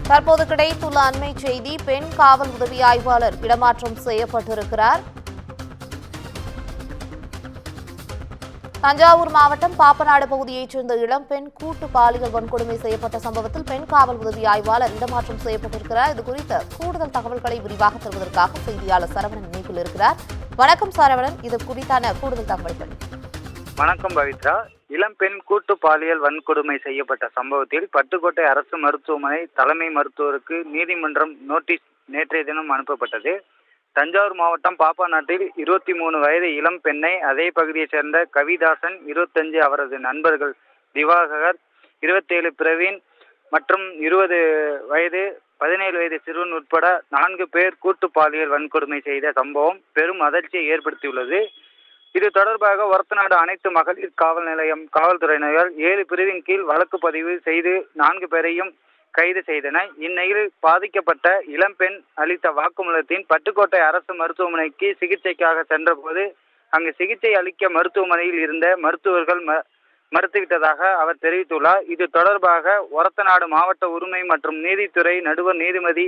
தற்போது கிடைத்துள்ள அண்மை செய்தி, பெண் காவல் உதவி ஆய்வாளர் இடமாற்றம் செய்யப்பட்டிருக்கிறார். தஞ்சாவூர் மாவட்டம் பாப்பநாடு பகுதியைச் சேர்ந்த இளம்பெண் கூட்டு பாலியல் வன்கொடுமை செய்யப்பட்ட சம்பவத்தில் பெண் காவல் உதவி ஆய்வாளர் இடமாற்றம் செய்யப்பட்டிருக்கிறார். இதுகுறித்த கூடுதல் தகவல்களை விரிவாக தருவதற்காக செய்தியாளர் சரவணன் இணைப்பில் இருக்கிறார். வணக்கம் சரவணன், இது குறித்தான கூடுதல் தகவல்கள். வணக்கம் பவித்ரா. இளம்பெண் கூட்டு பாலியல் வன்கொடுமை செய்யப்பட்ட சம்பவத்தில் பட்டுக்கோட்டை அரசு மருத்துவமனை தலைமை மருத்துவருக்கு நீதிமன்றம் நோட்டீஸ் நேற்றைய தினம் அனுப்பப்பட்டது. தஞ்சாவூர் மாவட்டம் பாப்பாநாட்டில் 23 வயது இளம் பெண்ணை அதே பகுதியைச் சேர்ந்த கவிதாசன், 25 அவரது நண்பர்கள் திவாகர், 27 பிரவீன் மற்றும் 20 வயது 17 வயது சிறுவன் உட்பட 4 பேர் கூட்டு பாலியல் வன்கொடுமை செய்த சம்பவம் பெரும் அதிர்ச்சியை ஏற்படுத்தியுள்ளது. இது தொடர்பாக ஒரத்தநாடு அனைத்து மகளிர் காவல் நிலையம் காவல்துறையினர் 7 பிரிவின் கீழ் வழக்கு பதிவு செய்து 4 பேரையும் கைது செய்தனர். இந்நிலையில் பாதிக்கப்பட்ட இளம்பெண் அளித்த வாக்குமூலத்தின் பட்டுக்கோட்டை அரசு மருத்துவமனைக்கு சிகிச்சைக்காக சென்றபோது அங்கு சிகிச்சை அளிக்க மருத்துவமனையில் இருந்த மருத்துவர்கள் மறுத்துவிட்டதாக அவர் தெரிவித்துள்ளார். இது தொடர்பாக ஒரத்தநாடு மாவட்ட உரிமை மற்றும் நீதித்துறை நடுவர் நீதிபதி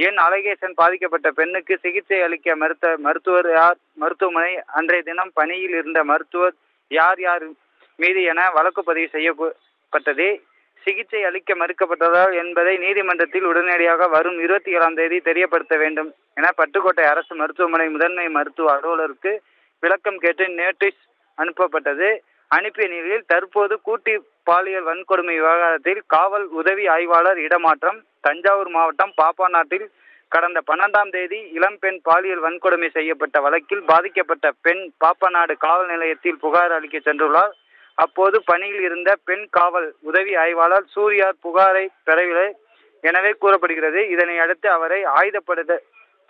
என் அழகேசன் பாதிக்கப்பட்ட பெண்ணுக்கு சிகிச்சை அளிக்க மறுத்த மருத்துவர் யார், மருத்துவமனை அன்றைய தினம் பணியில் இருந்த மருத்துவர் யார் யார் மீது என வழக்கு பதிவு செய்யப்பட்டது. சிகிச்சை அளிக்க மறுக்கப்பட்டதால் என்பதை நீதிமன்றத்தில் உடனடியாக வரும் 27ஆம் தேதி தெரியப்படுத்த வேண்டும் என பட்டுக்கோட்டை அரசு மருத்துவமனை முதன்மை மருத்துவ அலுவலருக்கு விளக்கம் கேட்டு நோட்டீஸ் அனுப்பப்பட்டது. அனுப்பிய நிலையில் தற்போது கூட்டு பாலியல் வன்கொடுமை விவகாரத்தில் காவல் உதவி ஆய்வாளர் இடமாற்றம். தஞ்சாவூர் மாவட்டம் பாப்பாநாட்டில் கடந்த 12ஆம் தேதி இளம்பெண் பாலியல் வன்கொடுமை செய்யப்பட்ட வழக்கில் பாதிக்கப்பட்ட பெண் பாப்பாநாடு காவல் நிலையத்தில் புகார் அளிக்க சென்றுள்ளார். அப்போது பணியில் இருந்த பெண் காவல் உதவி ஆய்வாளர் சூர்யார் புகாரை பெறவில்லை எனவே கூறப்படுகிறது. இதனை அடுத்து அவரை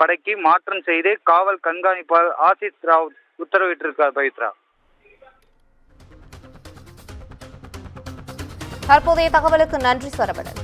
படைக்கு மாற்றம் செய்து காவல் கண்காணிப்பாளர் ஆசிஸ் ராவ் உத்தரவிட்டிருக்கார். பவித்ரா, தற்போதைய தகவலுக்கு நன்றி சரவணன்.